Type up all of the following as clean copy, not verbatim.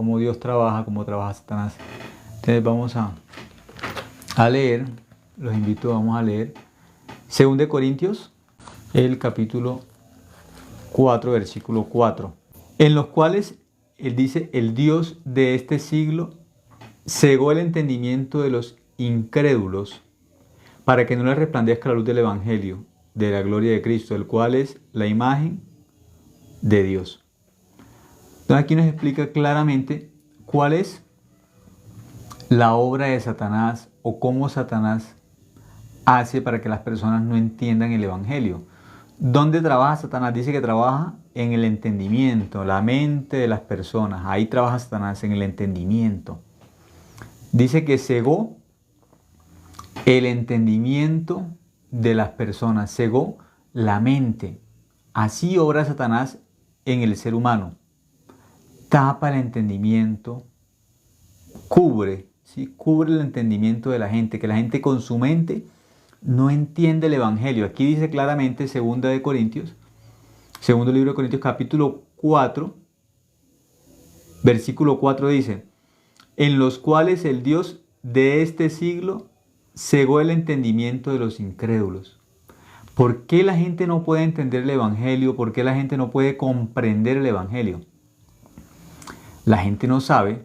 cómo Dios trabaja, cómo trabaja Satanás. Entonces vamos a leer, los invito, vamos a leer 2 de Corintios, el capítulo 4, versículo 4, en los cuales él dice: el Dios de este siglo cegó el entendimiento de los incrédulos para que no les resplandezca la luz del Evangelio de la gloria de Cristo, el cual es la imagen de Dios. Entonces aquí nos explica claramente cuál es la obra de Satanás o cómo Satanás hace para que las personas no entiendan el Evangelio. ¿Dónde trabaja Satanás? Dice que trabaja en el entendimiento, la mente de las personas. Ahí trabaja Satanás, en el entendimiento. Dice que cegó el entendimiento de las personas, cegó la mente. Así obra Satanás en el ser humano. Tapa el entendimiento, cubre, ¿sí? Cubre el entendimiento de la gente, que la gente con su mente no entiende el Evangelio. Aquí dice claramente, segundo libro de Corintios, capítulo 4, versículo 4 dice: en los cuales el Dios de este siglo cegó el entendimiento de los incrédulos. ¿Por qué la gente no puede entender el Evangelio? ¿Por qué la gente no puede comprender el Evangelio? La gente no sabe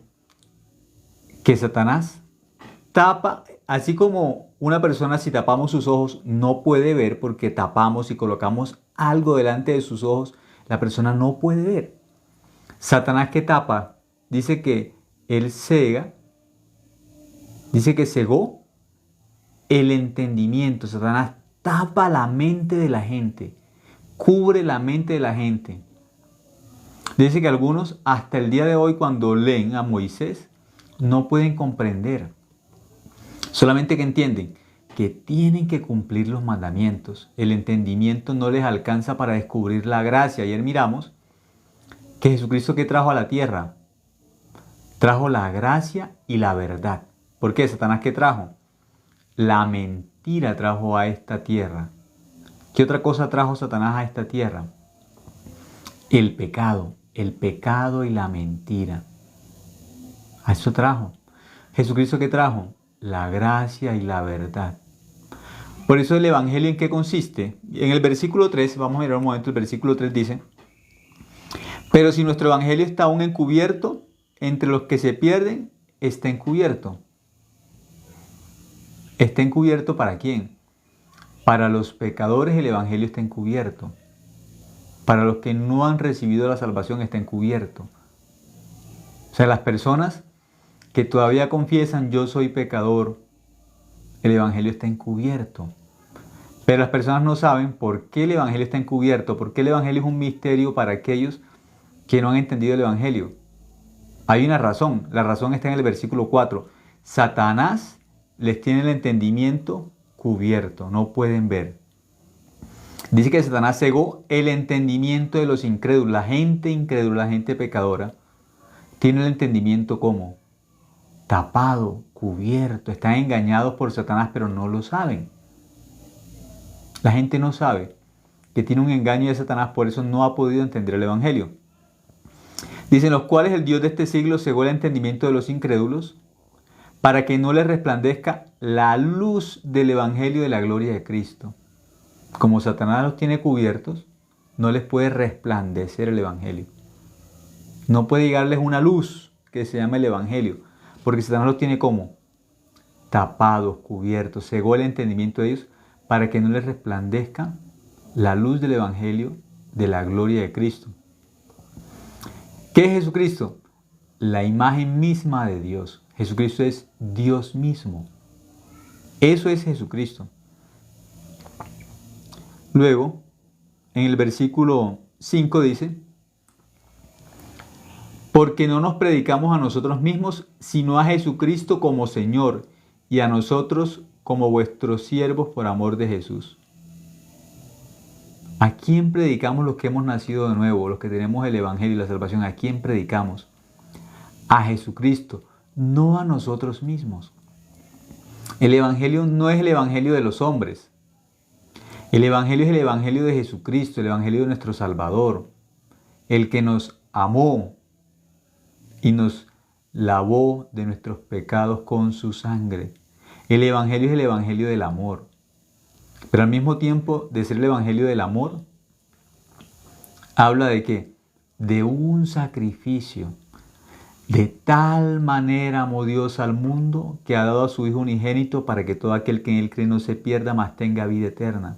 que Satanás tapa, así como una persona, si tapamos sus ojos no puede ver, porque tapamos y colocamos algo delante de sus ojos, la persona no puede ver. Satanás, que tapa, dice que él cega, dice que cegó el entendimiento. Satanás tapa la mente de la gente, cubre la mente de la gente. Dice que algunos hasta el día de hoy, cuando leen a Moisés, no pueden comprender. Solamente que entienden que tienen que cumplir los mandamientos. El entendimiento no les alcanza para descubrir la gracia. Ayer miramos que Jesucristo, ¿qué trajo a la tierra? Trajo la gracia y la verdad. ¿Por qué? Satanás, ¿qué trajo? La mentira trajo a esta tierra. ¿Qué otra cosa trajo Satanás a esta tierra? El pecado y la mentira. A eso trajo. ¿Jesucristo qué trajo? La gracia y la verdad. Por eso el Evangelio, ¿en qué consiste? En el versículo 3, vamos a mirar un momento, el versículo 3 dice: pero si nuestro Evangelio está aún encubierto, entre los que se pierden, está encubierto. ¿Está encubierto para quién? Para los pecadores el Evangelio está encubierto. Para los que no han recibido la salvación está encubierto. O sea, las personas que todavía confiesan: yo soy pecador, el Evangelio está encubierto. Pero las personas no saben por qué el Evangelio está encubierto, porque el Evangelio es un misterio para aquellos que no han entendido el Evangelio. Hay una razón, la razón está en el versículo 4. Satanás les tiene el entendimiento cubierto, no pueden ver. Dice que Satanás cegó el entendimiento de los incrédulos. La gente incrédula, la gente pecadora, tiene el entendimiento como tapado, cubierto. Están engañados por Satanás, pero no lo saben. La gente no sabe que tiene un engaño de Satanás, por eso no ha podido entender el Evangelio. Dicen: los cuales el Dios de este siglo cegó el entendimiento de los incrédulos para que no les resplandezca la luz del Evangelio de la gloria de Cristo. Como Satanás los tiene cubiertos, no les puede resplandecer el Evangelio. No puede llegarles una luz que se llama el Evangelio, porque Satanás los tiene como tapados, cubiertos. Cegó el entendimiento de ellos para que no les resplandezca la luz del Evangelio de la gloria de Cristo. ¿Qué es Jesucristo? La imagen misma de Dios. Jesucristo es Dios mismo. Eso es Jesucristo. Luego, en el versículo 5 dice: porque no nos predicamos a nosotros mismos, sino a Jesucristo como Señor, y a nosotros como vuestros siervos por amor de Jesús. ¿A quién predicamos los que hemos nacido de nuevo, los que tenemos el Evangelio y la salvación? ¿A quién predicamos? A Jesucristo, no a nosotros mismos. El Evangelio no es el Evangelio de los hombres. El Evangelio es el Evangelio de Jesucristo, el Evangelio de nuestro Salvador, el que nos amó, y nos lavó de nuestros pecados con su sangre. El Evangelio es el Evangelio del amor. Pero al mismo tiempo de ser el Evangelio del amor, habla de qué? De un sacrificio. De tal manera amó Dios al mundo que ha dado a su Hijo unigénito para que todo aquel que en él cree no se pierda, mas tenga vida eterna.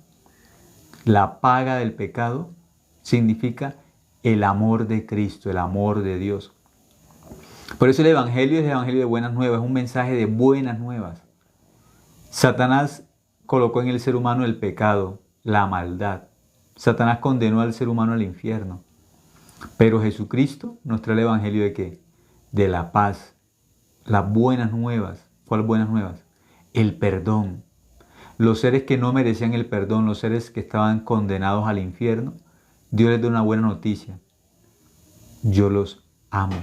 La paga del pecado significa el amor de Cristo, el amor de Dios. Por eso el Evangelio es el Evangelio de buenas nuevas, es un mensaje de buenas nuevas. Satanás colocó en el ser humano el pecado, la maldad. Satanás condenó al ser humano al infierno. Pero Jesucristo nos trae el Evangelio de ¿qué? De la paz, las buenas nuevas. ¿Cuáles buenas nuevas? El perdón. Los seres que no merecían el perdón, los seres que estaban condenados al infierno, Dios les da una buena noticia. Yo los amo.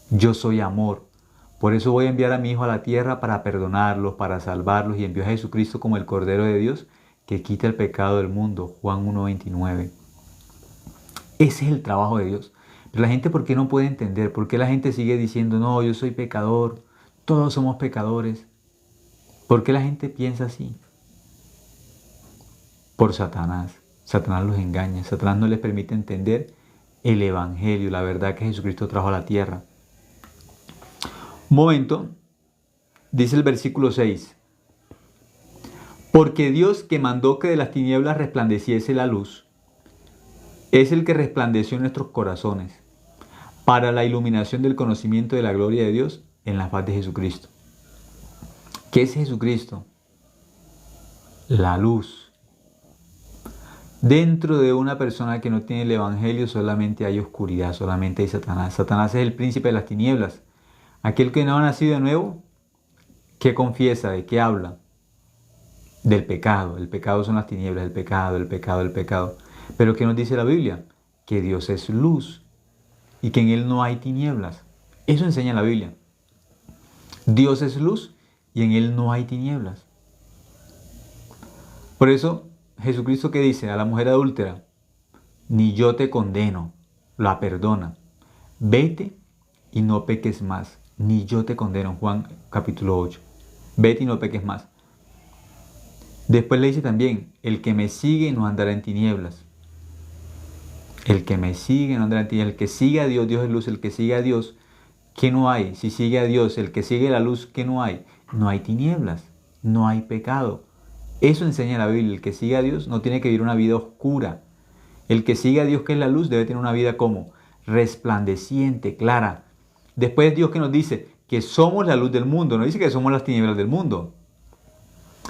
Yo soy amor. Por eso voy a enviar a mi Hijo a la tierra para perdonarlos, para salvarlos, y envió a Jesucristo como el Cordero de Dios que quita el pecado del mundo. Juan 1:29. Ese es el trabajo de Dios. Pero la gente, ¿por qué no puede entender? ¿Por qué la gente sigue diciendo, no, yo soy pecador, todos somos pecadores? ¿Por qué la gente piensa así? Por Satanás. Satanás los engaña. Satanás no les permite entender el Evangelio, la verdad que Jesucristo trajo a la tierra. Un momento, dice el versículo 6. Porque Dios, que mandó que de las tinieblas resplandeciese la luz, es el que resplandeció en nuestros corazones para la iluminación del conocimiento de la gloria de Dios en la faz de Jesucristo. ¿Qué es Jesucristo? La luz. Dentro de una persona que no tiene el Evangelio solamente hay oscuridad, solamente hay Satanás. Satanás es el príncipe de las tinieblas. Aquel que no ha nacido de nuevo, ¿qué confiesa? ¿De qué habla? Del pecado. El pecado son las tinieblas, el pecado, el pecado, el pecado. Pero ¿qué nos dice la Biblia? Que Dios es luz y que en Él no hay tinieblas. Eso enseña la Biblia. Dios es luz y en Él no hay tinieblas. Por eso, Jesucristo, ¿qué dice? A la mujer adúltera, ni yo te condeno, la perdona. Vete y no peques más. Ni yo te condeno, Juan capítulo 8. Vete y no peques más. Después le dice también, el que me sigue no andará en tinieblas. El que me sigue no andará en tinieblas. El que sigue a Dios, Dios es luz. El que sigue a Dios, ¿qué no hay? Si sigue a Dios, el que sigue la luz, ¿qué no hay? No hay tinieblas, no hay pecado. Eso enseña la Biblia. El que sigue a Dios no tiene que vivir una vida oscura. El que sigue a Dios, que es la luz, debe tener una vida como resplandeciente, clara. Después Dios que nos dice que somos la luz del mundo, no dice que somos las tinieblas del mundo.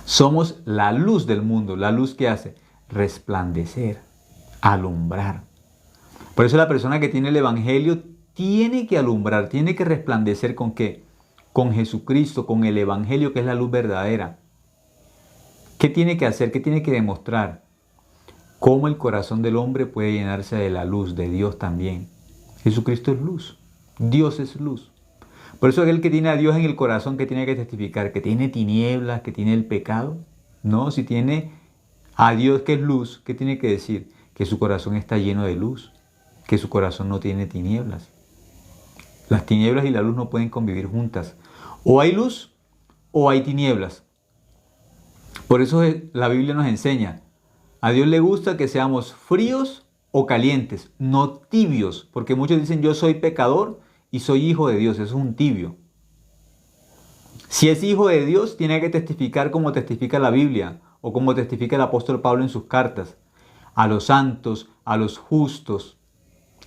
Somos la luz del mundo. La luz que hace resplandecer, alumbrar. Por eso la persona que tiene el Evangelio tiene que alumbrar, tiene que resplandecer ¿con qué? Con Jesucristo, con el Evangelio que es la luz verdadera. ¿Qué tiene que hacer? ¿Qué tiene que demostrar? Cómo el corazón del hombre puede llenarse de la luz de Dios también. Jesucristo es luz. Dios es luz. Por eso aquel que tiene a Dios en el corazón, que tiene que testificar, que tiene tinieblas, que tiene el pecado. No, si tiene a Dios que es luz, ¿qué tiene que decir? Que su corazón está lleno de luz, que su corazón no tiene tinieblas. Las tinieblas y la luz no pueden convivir juntas. O hay luz o hay tinieblas. Por eso la Biblia nos enseña, a Dios le gusta que seamos fríos o calientes, no tibios, porque muchos dicen yo soy pecador y soy hijo de Dios, eso es un tibio. Si es hijo de Dios, tiene que testificar como testifica la Biblia o como testifica el apóstol Pablo en sus cartas, a los santos, a los justos,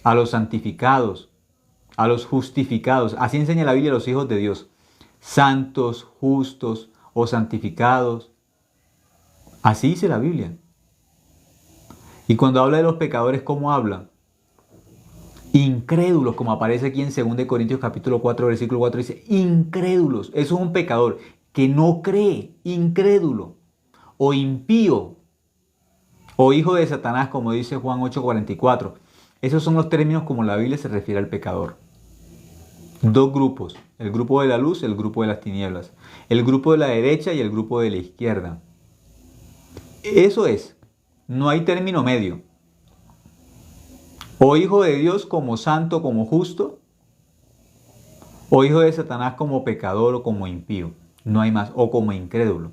a los santificados, a los justificados. Así enseña la Biblia a los hijos de Dios, santos, justos o santificados. Así dice la Biblia. Y cuando habla de los pecadores, ¿cómo habla? Incrédulos, como aparece aquí en 2 Corintios capítulo 4, versículo 4, dice, incrédulos. Eso es un pecador que no cree, incrédulo, o impío, o hijo de Satanás, como dice Juan 8:44. Esos son los términos como la Biblia se refiere al pecador. Dos grupos, el grupo de la luz, el grupo de las tinieblas, el grupo de la derecha y el grupo de la izquierda. Eso es, no hay término medio. O hijo de Dios como santo, como justo, O hijo de Satanás como pecador o como impío. No hay más. O como incrédulo.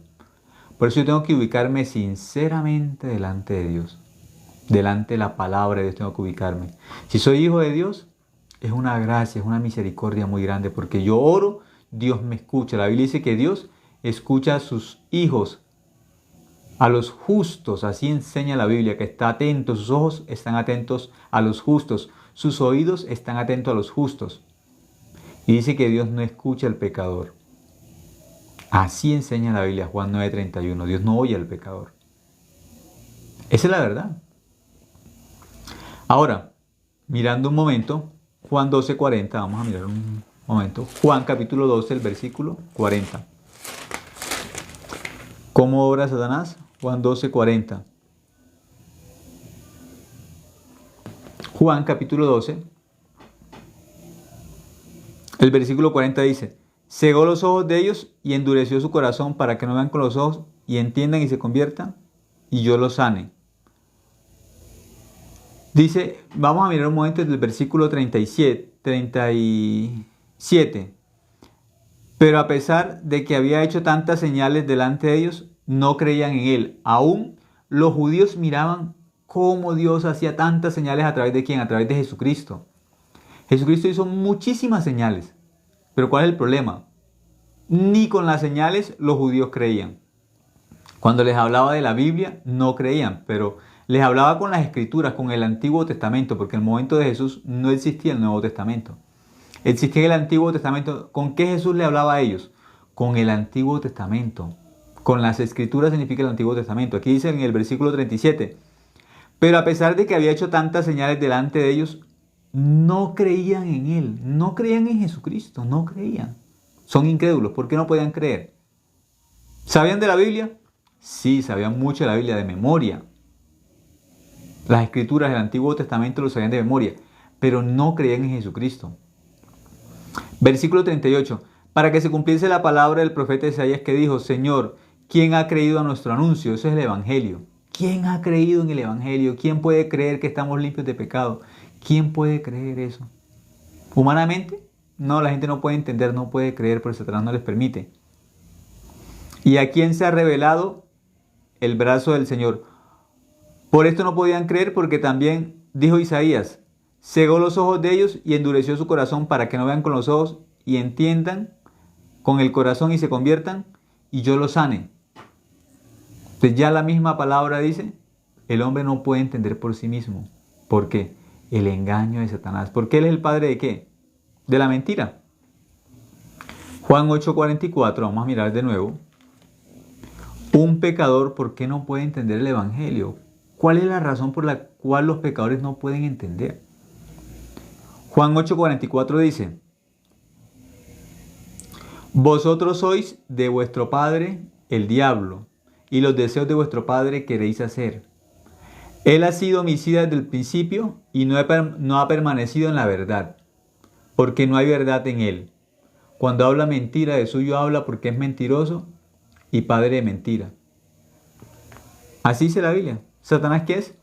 Por eso yo tengo que ubicarme sinceramente delante de Dios. Delante de la palabra de Dios tengo que ubicarme. Si soy hijo de Dios, es una gracia, es una misericordia muy grande. Porque yo oro, Dios me escucha. La Biblia dice que Dios escucha a sus hijos, a los justos. Así enseña la Biblia, que está atento. Sus ojos están atentos a los justos. Sus oídos están atentos a los justos. Y dice que Dios no escucha al pecador. Así enseña la Biblia, Juan 9:31. Dios no oye al pecador. Esa es la verdad. Ahora, mirando un momento, Juan 12:40. Vamos a mirar un momento. Juan capítulo 12, el versículo 40. ¿Cómo obra Satanás? Juan 12:40. Juan capítulo 12, el versículo 40 dice: cegó los ojos de ellos y endureció su corazón para que no vean con los ojos y entiendan y se conviertan y yo los sane. Dice, vamos a mirar un momento del versículo 37. Pero a pesar de que había hecho tantas señales delante de ellos, no creían en él. Aún los judíos miraban cómo Dios hacía tantas señales a través de quién, a través de Jesucristo. Jesucristo hizo muchísimas señales. Pero ¿cuál es el problema? Ni con las señales los judíos creían. Cuando les hablaba de la Biblia, no creían, pero les hablaba con las Escrituras, con el Antiguo Testamento, porque en el momento de Jesús no existía el Nuevo Testamento. Existía el Antiguo Testamento. ¿Con qué Jesús le hablaba a ellos? Con el Antiguo Testamento. Con las Escrituras significa el Antiguo Testamento. Aquí dice en el versículo 37. Pero a pesar de que había hecho tantas señales delante de ellos, no creían en Él. No creían en Jesucristo. No creían. Son incrédulos. ¿Por qué no podían creer? ¿Sabían de la Biblia? Sí, sabían mucho de la Biblia de memoria. Las Escrituras del Antiguo Testamento lo sabían de memoria. Pero no creían en Jesucristo. Versículo 38. Para que se cumpliese la palabra del profeta Isaías que dijo: Señor, ¿quién ha creído a nuestro anuncio? Eso es el Evangelio. ¿Quién ha creído en el Evangelio? ¿Quién puede creer que estamos limpios de pecado? ¿Quién puede creer eso? ¿Humanamente? No, la gente no puede entender, no puede creer, porque Satanás no les permite. ¿Y a quién se ha revelado el brazo del Señor? Por esto no podían creer, porque también dijo Isaías: cegó los ojos de ellos y endureció su corazón para que no vean con los ojos y entiendan con el corazón y se conviertan y yo los sane. Entonces ya la misma palabra dice, el hombre no puede entender por sí mismo. ¿Por qué? El engaño de Satanás. Porque él es el padre de ¿qué? De la mentira. Juan 8:44, vamos a mirar de nuevo. Un pecador, ¿por qué no puede entender el Evangelio? ¿Cuál es la razón por la cual los pecadores no pueden entender? Juan 8:44 dice: vosotros sois de vuestro padre el diablo, y los deseos de vuestro padre queréis hacer. Él ha sido homicida desde el principio y no ha permanecido en la verdad, porque no hay verdad en él. Cuando habla mentira, de suyo habla porque es mentiroso y padre de mentira. Así dice la Biblia. ¿Satanás qué es?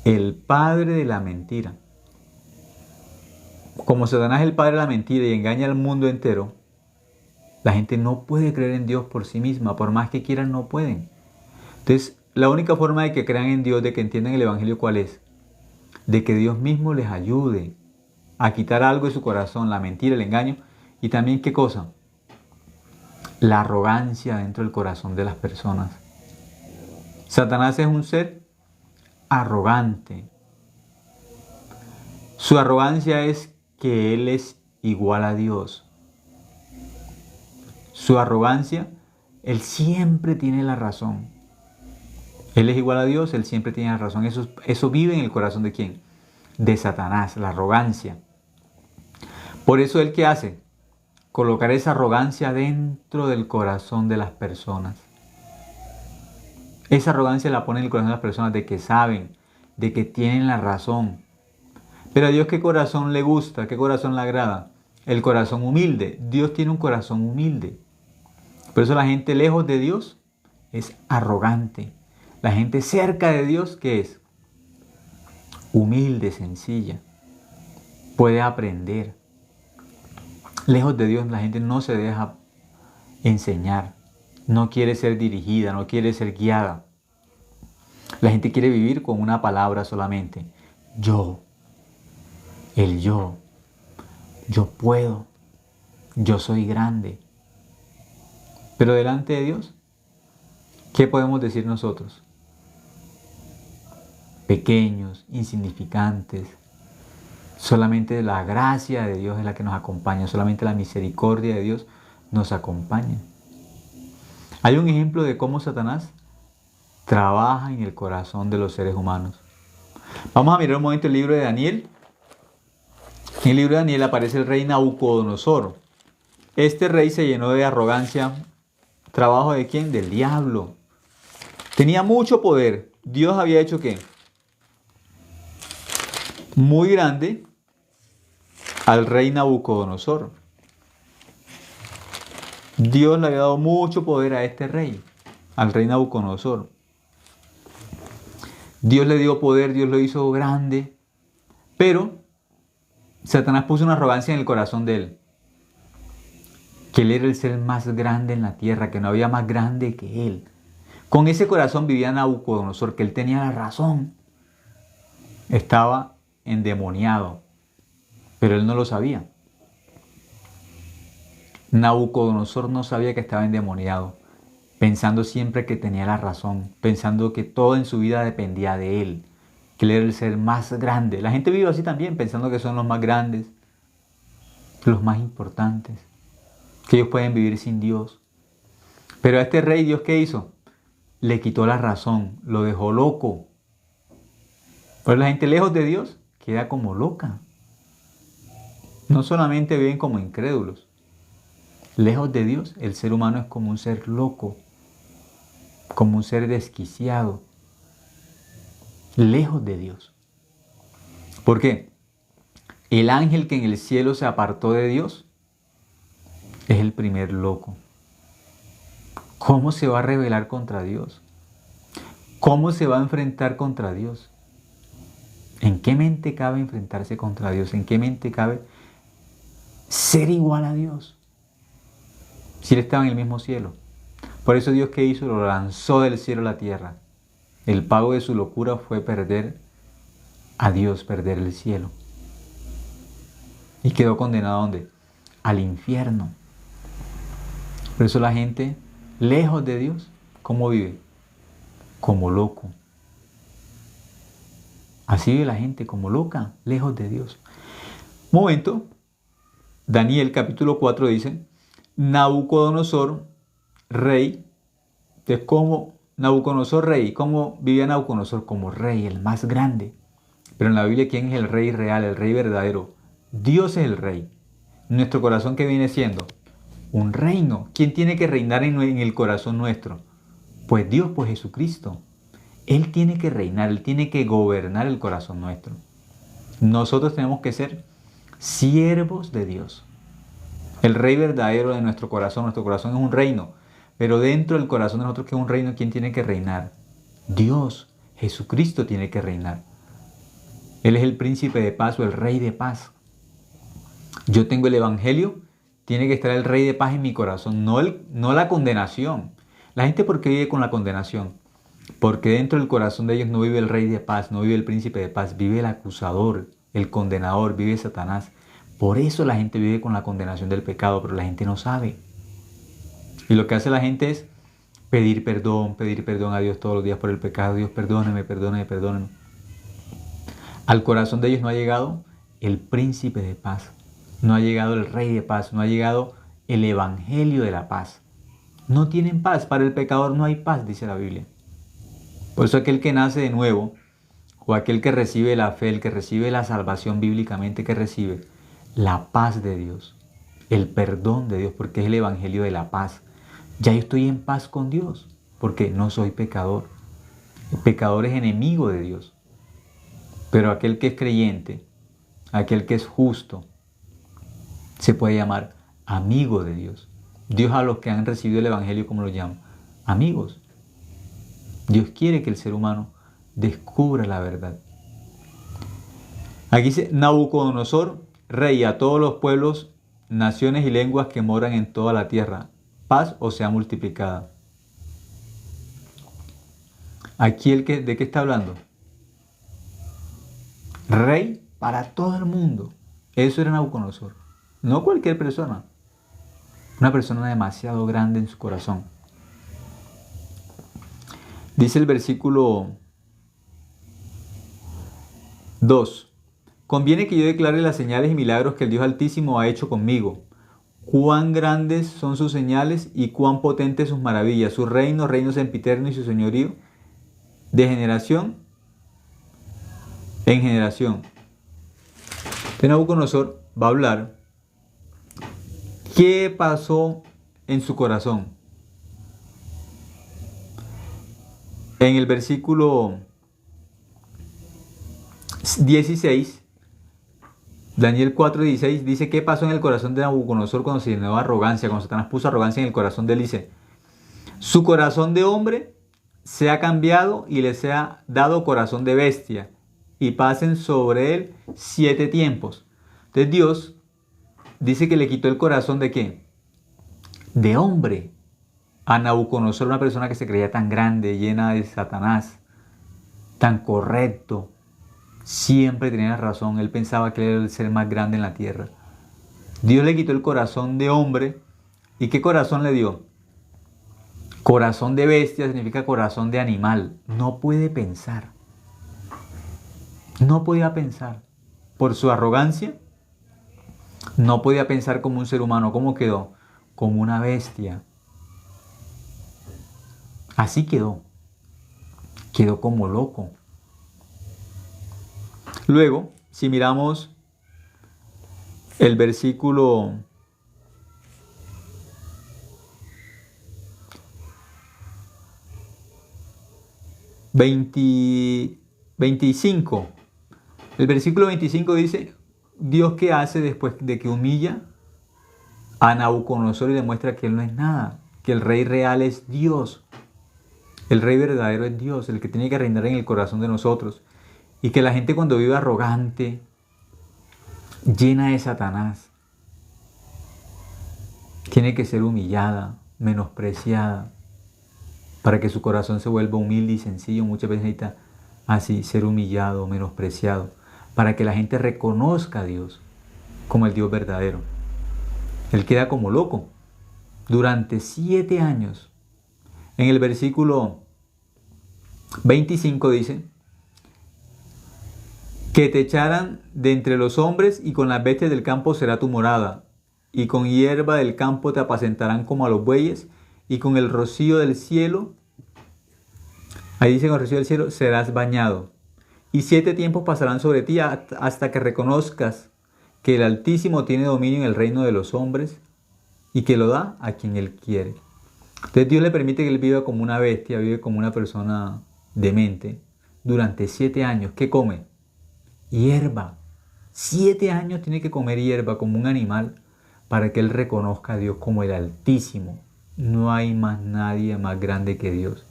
El padre de la mentira. Como Satanás es el padre de la mentira y engaña al mundo entero, la gente no puede creer en Dios por sí misma, por más que quieran no pueden. Entonces, la única forma de que crean en Dios, de que entiendan el Evangelio, ¿cuál es? De que Dios mismo les ayude a quitar algo de su corazón, la mentira, el engaño, y también, ¿qué cosa? La arrogancia dentro del corazón de las personas. Satanás es un ser arrogante. Su arrogancia es que él es igual a Dios. Su arrogancia, él siempre tiene la razón. Él es igual a Dios, él siempre tiene la razón. Eso vive en el corazón ¿de quién? De Satanás, la arrogancia. Por eso él, ¿qué hace? Colocar esa arrogancia dentro del corazón de las personas. Esa arrogancia la pone en el corazón de las personas de que saben, de que tienen la razón. Pero a Dios, ¿qué corazón le gusta? ¿Qué corazón le agrada? El corazón humilde. Dios tiene un corazón humilde. Por eso la gente lejos de Dios es arrogante. La gente cerca de Dios, ¿qué es? Humilde, sencilla. Puede aprender. Lejos de Dios la gente no se deja enseñar, no quiere ser dirigida, no quiere ser guiada. La gente quiere vivir con una palabra solamente. Yo, el yo puedo, yo soy grande. Pero delante de Dios, ¿qué podemos decir nosotros? Pequeños, insignificantes. Solamente la gracia de Dios es la que nos acompaña, solamente la misericordia de Dios nos acompaña. Hay un ejemplo de cómo Satanás trabaja en el corazón de los seres humanos. Vamos a mirar un momento el libro de Daniel. En el libro de Daniel aparece el rey Nabucodonosor. Este rey se llenó de arrogancia. ¿Trabajo de quién? Del diablo. Tenía mucho poder. Dios había hecho ¿qué? Muy grande al rey Nabucodonosor. Dios le había dado mucho poder a este rey, al rey Nabucodonosor. Dios le dio poder, Dios lo hizo grande, pero Satanás puso una arrogancia en el corazón de él. Que él era el ser más grande en la tierra, que no había más grande que él. Con ese corazón vivía Nabucodonosor, que él tenía la razón. Estaba endemoniado, pero él no lo sabía. Nabucodonosor no sabía que estaba endemoniado, pensando siempre que tenía la razón, pensando que todo en su vida dependía de él, que él era el ser más grande. La gente vive así también, pensando que son los más grandes, los más importantes, que ellos pueden vivir sin Dios. Pero a este rey, ¿Dios qué hizo? Le quitó la razón, lo dejó loco. Pero la gente lejos de Dios queda como loca. No solamente viven como incrédulos. Lejos de Dios, el ser humano es como un ser loco, como un ser desquiciado. Lejos de Dios. ¿Por qué? El ángel que en el cielo se apartó de Dios es el primer loco. ¿Cómo se va a rebelar contra Dios? ¿Cómo se va a enfrentar contra Dios? ¿En qué mente cabe enfrentarse contra Dios? ¿En qué mente cabe ser igual a Dios? Si él estaba en el mismo cielo. Por eso Dios, ¿qué hizo? Lo lanzó del cielo a la tierra. El pago de su locura fue perder a Dios, perder el cielo. Y quedó condenado ¿a dónde? Al infierno. Por eso la gente, lejos de Dios, ¿cómo vive? Como loco. Así vive la gente, como loca, lejos de Dios. Momento, Daniel capítulo 4 dice, Nabucodonosor, rey. Entonces, ¿cómo Nabucodonosor, rey? ¿Cómo vivía Nabucodonosor? Como rey, el más grande. Pero en la Biblia, ¿quién es el rey real, el rey verdadero? Dios es el rey. Nuestro corazón, ¿qué viene siendo? Un reino. ¿Quién tiene que reinar en el corazón nuestro? Pues Dios, pues Jesucristo. Él tiene que reinar, Él tiene que gobernar el corazón nuestro. Nosotros tenemos que ser siervos de Dios. El rey verdadero de nuestro corazón es un reino. Pero dentro del corazón de nosotros, que es un reino, ¿quién tiene que reinar? Dios, Jesucristo tiene que reinar. Él es el príncipe de paz o el rey de paz. Yo tengo el evangelio, tiene que estar el rey de paz en mi corazón, no la condenación. La gente, ¿por qué vive con la condenación? Porque dentro del corazón de ellos no vive el rey de paz, no vive el príncipe de paz, vive el acusador, el condenador, vive Satanás. Por eso la gente vive con la condenación del pecado, pero la gente no sabe. Y lo que hace la gente es pedir perdón a Dios todos los días por el pecado. Dios, perdóname, perdóname, perdóname. Al corazón de ellos no ha llegado el príncipe de paz, no ha llegado el rey de paz, no ha llegado el evangelio de la paz. No tienen paz, para el pecador no hay paz, dice la Biblia. Por eso aquel que nace de nuevo, o aquel que recibe la fe, el que recibe la salvación bíblicamente, que recibe la paz de Dios, el perdón de Dios, porque es el evangelio de la paz. Ya yo estoy en paz con Dios, porque no soy pecador. El pecador es enemigo de Dios. Pero aquel que es creyente, aquel que es justo, se puede llamar amigo de Dios. Dios a los que han recibido el evangelio, ¿cómo lo llama? Amigos. Dios quiere que el ser humano descubra la verdad. Aquí dice Nabucodonosor, rey, a todos los pueblos naciones y lenguas que moran en toda la tierra. Paz os sea multiplicada. Aquí ¿de qué está hablando? Rey para todo el mundo. Eso era Nabucodonosor. No cualquier persona. Una persona demasiado grande en su corazón. Dice el versículo 2. Conviene que yo declare las señales y milagros que el Dios Altísimo ha hecho conmigo. Cuán grandes son sus señales y cuán potentes sus maravillas. Su reino sempiterno y su señorío de generación en generación. De Nabucodonosor va a hablar qué pasó en su corazón. En el versículo 16, Daniel 4:16 dice qué pasó en el corazón de Nabucodonosor cuando se llenó de arrogancia, cuando Satanás puso arrogancia en el corazón de él. Dice, su corazón de hombre se ha cambiado y le se ha dado corazón de bestia, y pasen sobre él 7 tiempos. Entonces Dios dice que le quitó el corazón ¿de qué? De hombre a Nabucodonosor, una persona que se creía tan grande, llena de Satanás, tan correcto, siempre tenía razón, él pensaba que era el ser más grande en la tierra. Dios le quitó el corazón de hombre, ¿y qué corazón le dio? Corazón de bestia significa corazón de animal, no puede pensar. No podía pensar. Por su arrogancia, no podía pensar como un ser humano. ¿Cómo quedó? Como una bestia. Así quedó. Quedó como loco. Luego, si miramos el versículo 25. El versículo 25 dice, Dios qué hace después de que humilla a Nabucodonosor y demuestra que él no es nada, que el rey real es Dios. El rey verdadero es Dios, el que tiene que reinar en el corazón de nosotros. Y que la gente cuando vive arrogante, llena de Satanás, tiene que ser humillada, menospreciada, para que su corazón se vuelva humilde y sencillo. Muchas veces necesita así ser humillado, menospreciado, para que la gente reconozca a Dios como el Dios verdadero. Él queda como loco durante 7 años. En el versículo 25 dice, que te echarán de entre los hombres y con las bestias del campo será tu morada, y con hierba del campo te apacentarán como a los bueyes, y con el rocío del cielo, ahí dice con el rocío del cielo, serás bañado. Y 7 tiempos pasarán sobre ti hasta que reconozcas que el Altísimo tiene dominio en el reino de los hombres y que lo da a quien Él quiere. Entonces Dios le permite que Él viva como una bestia, vive como una persona demente durante 7 años. ¿Qué come? Hierba. 7 años tiene que comer hierba como un animal para que Él reconozca a Dios como el Altísimo. No hay más nadie más grande que Dios.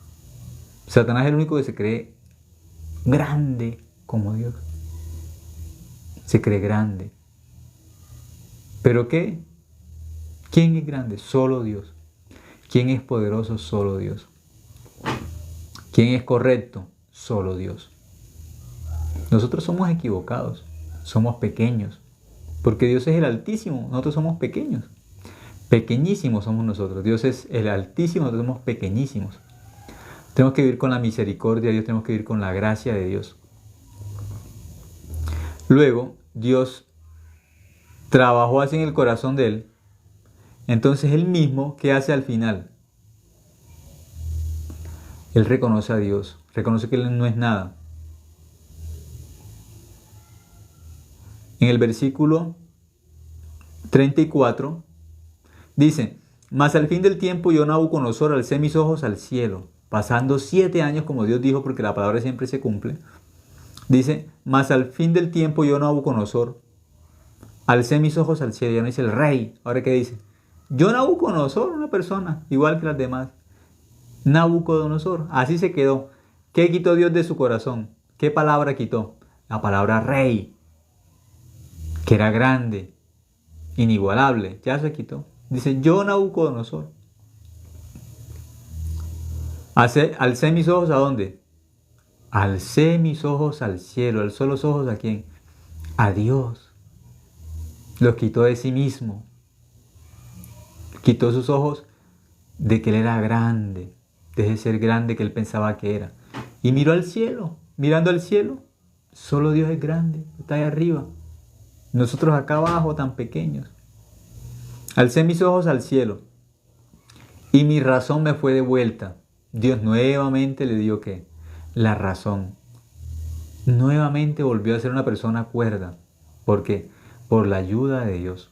Satanás es el único que se cree grande como Dios. Se cree grande. ¿Pero qué? ¿Quién es grande? Solo Dios. ¿Quién es poderoso? Solo Dios. ¿Quién es correcto? Solo Dios. Nosotros somos equivocados. Somos pequeños. Porque Dios es el Altísimo. Nosotros somos pequeños. Pequeñísimos somos nosotros. Dios es el Altísimo. Nosotros somos pequeñísimos. Tenemos que vivir con la misericordia de Dios. Tenemos que vivir con la gracia de Dios. Luego, Dios trabajó así en el corazón de él. Entonces él mismo, ¿qué hace al final? Él reconoce a Dios. Reconoce que él no es nada. En el versículo 34 dice, mas al fin del tiempo yo Nabucodonosor alcé mis ojos al cielo, pasando 7 años como Dios dijo, porque la palabra siempre se cumple. Dice, mas al fin del tiempo yo Nabucodonosor alcé mis ojos al cielo. Ya no dice el rey. Ahora ¿qué dice? Yo Nabucodonosor, una persona igual que las demás. Nabucodonosor, así se quedó. ¿Qué quitó Dios de su corazón? ¿Qué palabra quitó? La palabra rey, que era grande, inigualable, ya se quitó. Dice, yo Nabucodonosor, alcé mis ojos ¿a dónde? Alcé mis ojos al cielo. ¿Alzó los ojos a quién? A Dios. Los quitó de sí mismo. Quitó sus ojos de que él era grande, de ser grande que él pensaba que era. Y miró al cielo. Mirando al cielo, solo Dios es grande, está ahí arriba. Nosotros acá abajo tan pequeños. Alcé mis ojos al cielo y mi razón me fue devuelta. Dios nuevamente le dio ¿qué? La razón. Nuevamente volvió a ser una persona cuerda. ¿Por qué? Por la ayuda de Dios.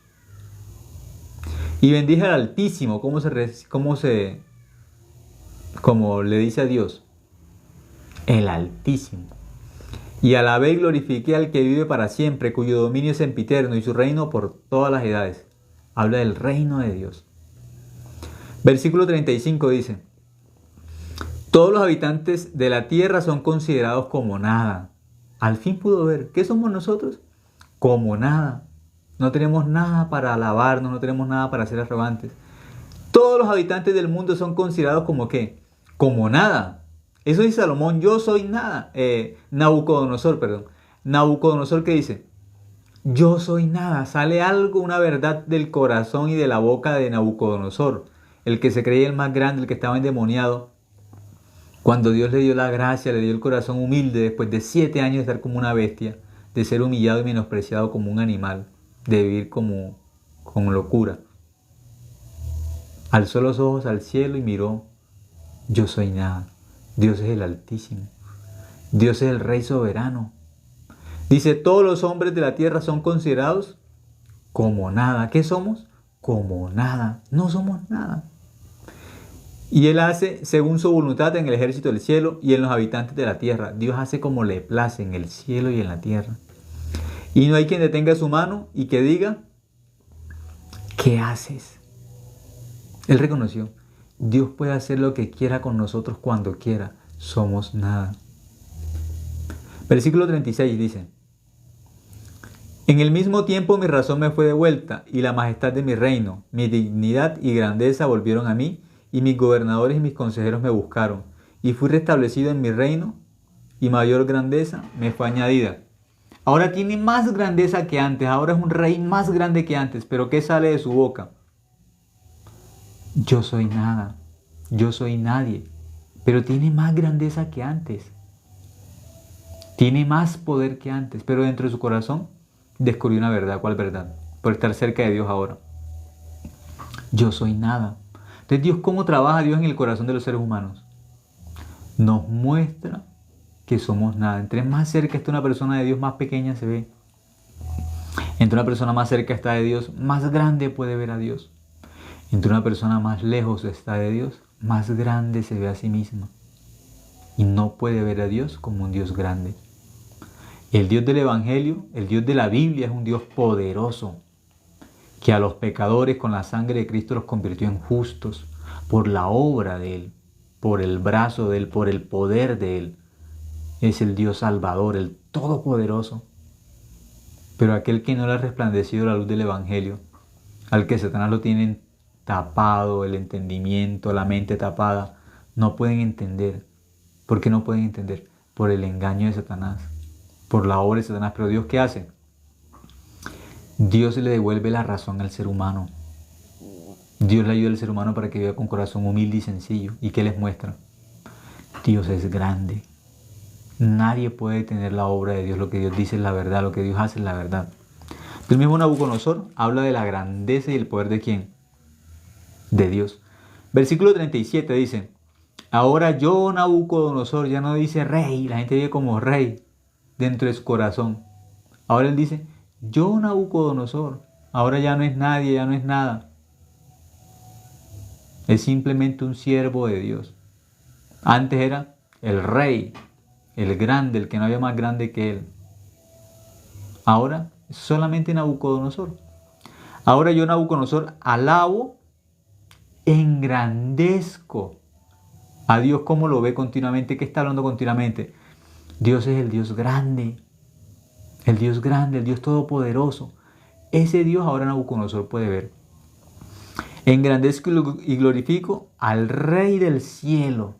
Y bendije al Altísimo, como le dice a Dios, el Altísimo. Y alabé y glorifiqué al que vive para siempre, cuyo dominio es sempiterno y su reino por todas las edades. Habla del reino de Dios. Versículo 35 dice, todos los habitantes de la tierra son considerados como nada. Al fin pudo ver, ¿qué somos nosotros? Como nada. No tenemos nada para alabarnos, no tenemos nada para ser arrogantes. Todos los habitantes del mundo son considerados como ¿qué? Como nada. Eso dice Salomón, yo soy nada. Nabucodonosor, perdón. Nabucodonosor, ¿qué dice? Yo soy nada. Sale algo, una verdad del corazón y de la boca de Nabucodonosor. El que se creía el más grande, el que estaba endemoniado. Cuando Dios le dio la gracia, le dio el corazón humilde después de 7 años de estar como una bestia, de ser humillado y menospreciado como un animal, de vivir con locura. Alzó los ojos al cielo y miró, yo soy nada. Dios es el Altísimo. Dios es el Rey soberano. Dice, todos los hombres de la tierra son considerados como nada. ¿Qué somos? Como nada. No somos nada. Y Él hace según su voluntad en el ejército del cielo y en los habitantes de la tierra. Dios hace como le place en el cielo y en la tierra. Y no hay quien detenga su mano y que diga, ¿qué haces? Él reconoció, Dios puede hacer lo que quiera con nosotros cuando quiera. Somos nada. Versículo 36 dice, en el mismo tiempo mi razón me fue devuelta y la majestad de mi reino, mi dignidad y grandeza volvieron a mí y mis gobernadores y mis consejeros me buscaron y fui restablecido en mi reino y mayor grandeza me fue añadida. Ahora tiene más grandeza que antes, ahora es un rey más grande que antes, pero ¿qué sale de su boca? Yo soy nada, yo soy nadie, pero tiene más grandeza que antes. Tiene más poder que antes, pero dentro de su corazón descubrió una verdad. ¿Cuál verdad? Por estar cerca de Dios ahora. Yo soy nada. Entonces, Dios, ¿cómo trabaja Dios en el corazón de los seres humanos? Nos muestra que somos nada. Entre más cerca está una persona de Dios, más pequeña se ve. Entre una persona más cerca está de Dios, más grande puede ver a Dios. Entre una persona más lejos está de Dios, más grande se ve a sí misma. Y no puede ver a Dios como un Dios grande. El Dios del Evangelio, el Dios de la Biblia es un Dios poderoso, que a los pecadores con la sangre de Cristo los convirtió en justos por la obra de Él, por el brazo de Él, por el poder de Él. Es el Dios Salvador, el Todopoderoso. Pero aquel que no le ha resplandecido la luz del Evangelio, al que Satanás lo tiene tapado, el entendimiento, la mente tapada, no pueden entender. ¿Por qué no pueden entender? Por el engaño de Satanás, por la obra de Satanás. Pero Dios, ¿qué hace? Dios le devuelve la razón al ser humano. Dios le ayuda al ser humano para que viva con corazón humilde y sencillo. ¿Y qué les muestra? Dios es grande. Nadie puede detener la obra de Dios. Lo que Dios dice es la verdad, lo que Dios hace es la verdad. El mismo Nabucodonosor habla de la grandeza y el poder de ¿quién? De Dios. Versículo 37 dice, ahora yo, Nabucodonosor, ya no dice rey, la gente vive como rey dentro de su corazón. Ahora él dice, yo, Nabucodonosor, ahora ya no es nadie, ya no es nada. Es simplemente un siervo de Dios. Antes era el rey, el grande, el que no había más grande que él. Ahora solamente Nabucodonosor. Ahora yo, Nabucodonosor, alabo, engrandezco a Dios. ¿Cómo lo ve continuamente? ¿Qué está hablando continuamente? Dios es el Dios grande, el Dios grande, el Dios todopoderoso. ese Dios ahora Nabucodonosor puede ver. Engrandezco y glorifico al Rey del cielo,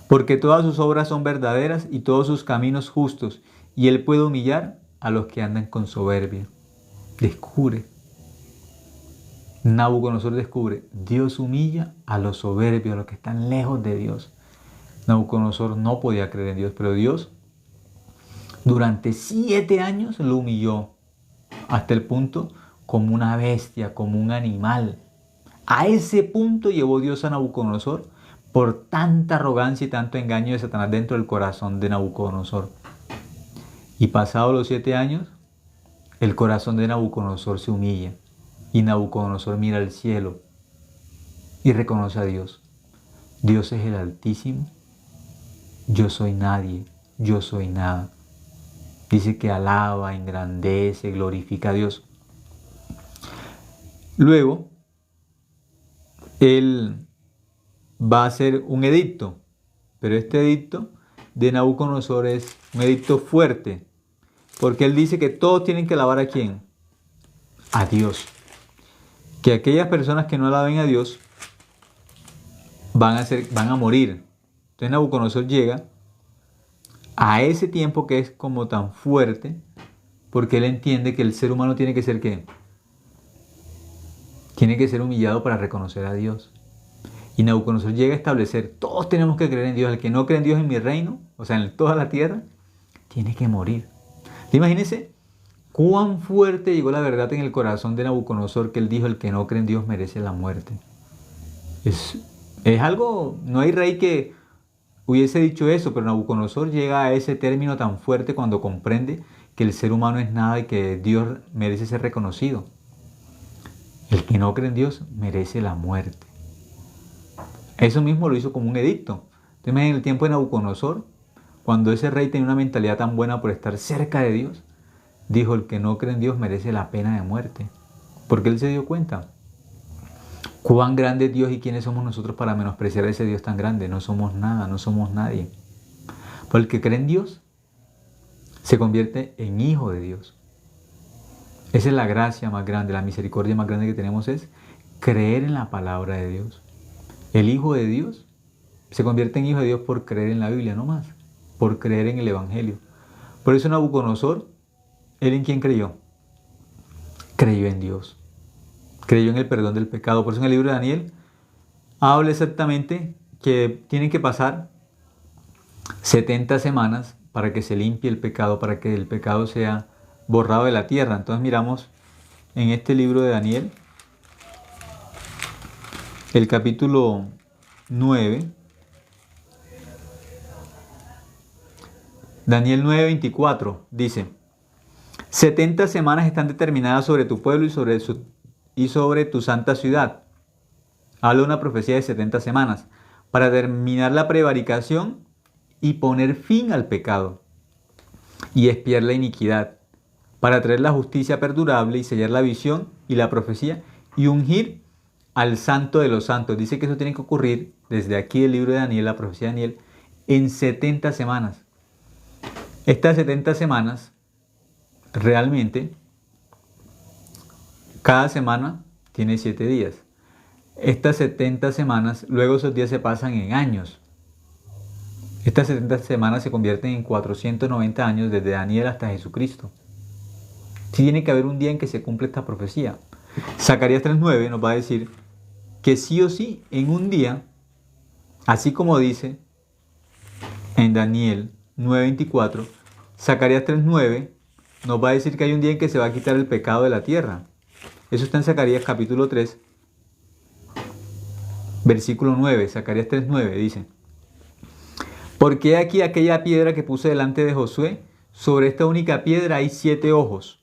porque todas sus obras son verdaderas y todos sus caminos justos, y él puede humillar a los que andan con soberbia. Descubre. Nabucodonosor descubre, Dios humilla a los soberbios, a los que están lejos de Dios. Nabucodonosor no podía creer en Dios, pero Dios durante 7 años lo humilló hasta el punto como una bestia, como un animal. A ese punto llevó Dios a Nabucodonosor por tanta arrogancia y tanto engaño de Satanás dentro del corazón de Nabucodonosor. Y pasados los 7 años, el corazón de Nabucodonosor se humilla. Y Nabucodonosor mira al cielo y reconoce a Dios. Dios es el Altísimo. Yo soy nadie, yo soy nada. Dice que alaba, engrandece, glorifica a Dios. Luego, él va a hacer un edicto, pero este edicto de Nabucodonosor es un edicto fuerte, porque él dice que todos tienen que alabar ¿a quién? A Dios. Que aquellas personas que no alaben a Dios van a morir. Entonces Nabucodonosor llega a ese tiempo que es como tan fuerte, porque él entiende que el ser humano tiene que ser ¿qué? Tiene que ser humillado para reconocer a Dios. Y Nabucodonosor llega a establecer, todos tenemos que creer en Dios. El que no cree en Dios en mi reino, o sea, en toda la tierra, tiene que morir. Imagínense cuán fuerte llegó la verdad en el corazón de Nabucodonosor, que él dijo, el que no cree en Dios merece la muerte. Es algo, no hay rey que hubiese dicho eso, pero Nabucodonosor llega a ese término tan fuerte cuando comprende que el ser humano es nada y que Dios merece ser reconocido. El que no cree en Dios merece la muerte. Eso mismo lo hizo como un edicto. Entonces, en el tiempo de Nabucodonosor, cuando ese rey tenía una mentalidad tan buena por estar cerca de Dios, dijo, el que no cree en Dios merece la pena de muerte. Porque él se dio cuenta cuán grande es Dios y quiénes somos nosotros para menospreciar a ese Dios tan grande. No somos nada, no somos nadie. Pero el que cree en Dios se convierte en hijo de Dios. Esa es la gracia más grande, la misericordia más grande que tenemos es creer en la palabra de Dios. El hijo de Dios se convierte en hijo de Dios por creer en la Biblia, no más, por creer en el Evangelio. Por eso Nabucodonosor, ¿él en quién creyó? Creyó en Dios. Creyó en el perdón del pecado. Por eso en el libro de Daniel habla exactamente que tienen que pasar 70 semanas para que se limpie el pecado, para que el pecado sea borrado de la tierra. Entonces miramos en este libro de Daniel, el capítulo 9, Daniel 9:24 dice, 70 semanas están determinadas sobre tu pueblo y sobre tu santa ciudad. Habla una profecía de 70 semanas para terminar la prevaricación y poner fin al pecado y expiar la iniquidad, para traer la justicia perdurable y sellar la visión y la profecía y ungir al santo de los santos. Dice que eso tiene que ocurrir desde aquí el libro de Daniel, la profecía de Daniel, en 70 semanas. Estas 70 semanas, realmente, cada semana tiene 7 días. Estas 70 semanas, luego esos días se pasan en años. Estas 70 semanas se convierten en 490 años desde Daniel hasta Jesucristo. Sí tiene que haber un día en que se cumple esta profecía. Zacarías 3:9 nos va a decir que sí o sí, en un día, así como dice en Daniel 9:24, Zacarías 3:9 nos va a decir que hay un día en que se va a quitar el pecado de la tierra. Eso está en Zacarías capítulo 3, versículo 9. Zacarías 3:9 dice, porque aquí aquella piedra que puse delante de Josué, sobre esta única piedra hay 7 ojos.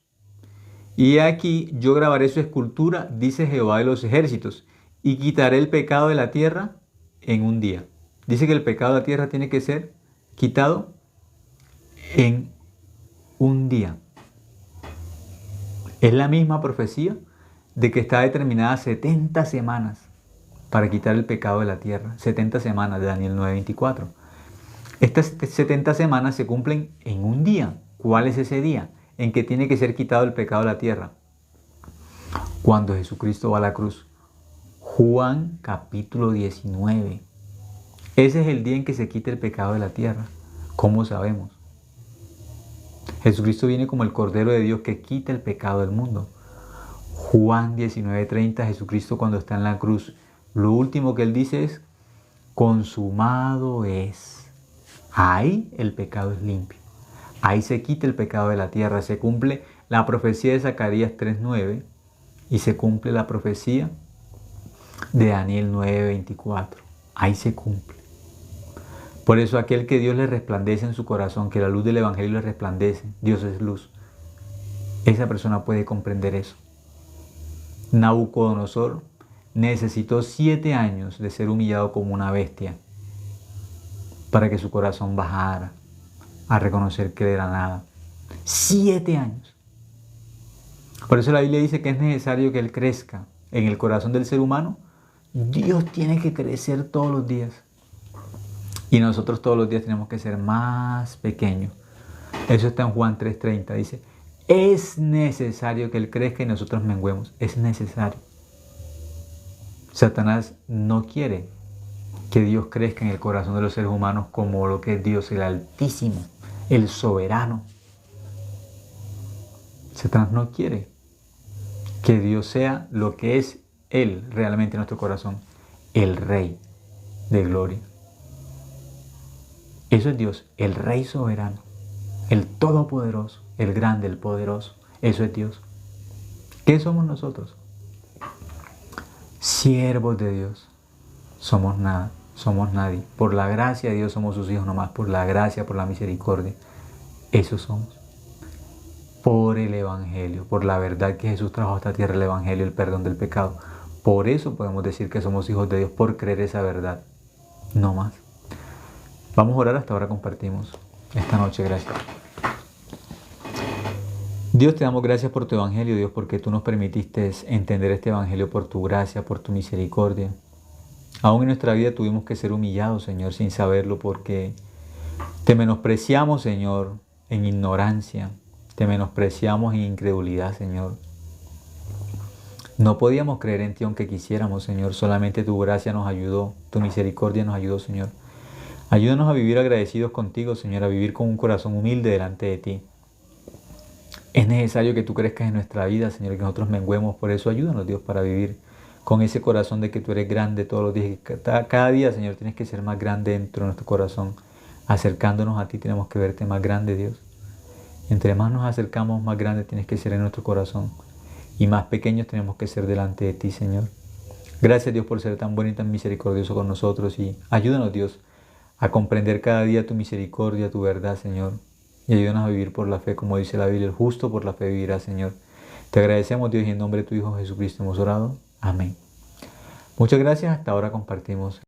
Y he aquí yo grabaré su escultura, dice Jehová de los ejércitos, y quitaré el pecado de la tierra en un día. Dice que el pecado de la tierra tiene que ser quitado en un día. Es la misma profecía de que está determinada 70 semanas para quitar el pecado de la tierra. 70 semanas de Daniel 9:24. Estas 70 semanas se cumplen en un día. ¿Cuál es ese día? en que tiene que ser quitado el pecado de la tierra? Cuando Jesucristo va a la cruz. Juan capítulo 19. Ese es el día en que se quita el pecado de la tierra. ¿Cómo sabemos? Jesucristo viene como el Cordero de Dios que quita el pecado del mundo. Juan 19:30, Jesucristo cuando está en la cruz, lo último que él dice es, consumado es. Ahí el pecado es limpio. Ahí se quita el pecado de la tierra. Se cumple la profecía de Zacarías 3:9 y se cumple la profecía de Daniel 9:24. Ahí se cumple. Por eso aquel que Dios le resplandece en su corazón, que la luz del Evangelio le resplandece, Dios es luz. Esa persona puede comprender eso. Nabucodonosor necesitó 7 años de ser humillado como una bestia para que su corazón bajara a reconocer que él era nada. 7 años. Por eso la Biblia dice que es necesario que él crezca en el corazón del ser humano. Dios tiene que crecer todos los días. Y nosotros todos los días tenemos que ser más pequeños. Eso está en Juan 3:30. Dice, es necesario que él crezca y nosotros menguemos. Es necesario. Satanás no quiere que Dios crezca en el corazón de los seres humanos como lo que es Dios, el Altísimo, el Soberano. Satanás no quiere que Dios sea lo que es Él realmente en nuestro corazón, el Rey de gloria. Eso es Dios, el Rey soberano, el Todopoderoso, el Grande, el Poderoso. Eso es Dios. ¿Qué somos nosotros? Siervos de Dios. Somos nada, somos nadie. Por la gracia de Dios somos sus hijos nomás, por la gracia, por la misericordia. Eso somos. Por el Evangelio, por la verdad que Jesús trajo a esta tierra, el Evangelio, el perdón del pecado. Por eso podemos decir que somos hijos de Dios, por creer esa verdad. No más. Vamos a orar, hasta ahora compartimos esta noche. Gracias. Dios, te damos gracias por tu Evangelio, Dios, porque tú nos permitiste entender este Evangelio por tu gracia, por tu misericordia. Aún en nuestra vida tuvimos que ser humillados, Señor, sin saberlo, porque te menospreciamos, Señor, en ignorancia. Te menospreciamos en incredulidad, Señor. No podíamos creer en ti aunque quisiéramos, Señor. Solamente tu gracia nos ayudó, tu misericordia nos ayudó, Señor. Ayúdanos a vivir agradecidos contigo, Señor, a vivir con un corazón humilde delante de ti. Es necesario que tú crezcas en nuestra vida, Señor, que nosotros menguemos. Por eso ayúdanos, Dios, para vivir con ese corazón de que tú eres grande todos los días. Cada día, Señor, tienes que ser más grande dentro de nuestro corazón. Acercándonos a ti tenemos que verte más grande, Dios. Entre más nos acercamos, más grande tienes que ser en nuestro corazón. Y más pequeños tenemos que ser delante de ti, Señor. Gracias, Dios, por ser tan bueno y tan misericordioso con nosotros. Y ayúdanos, Dios, a comprender cada día tu misericordia, tu verdad, Señor. Y ayúdanos a vivir por la fe, como dice la Biblia, el justo por la fe vivirá, Señor. Te agradecemos, Dios, y en nombre de tu Hijo Jesucristo hemos orado. Amén. Muchas gracias. Hasta ahora compartimos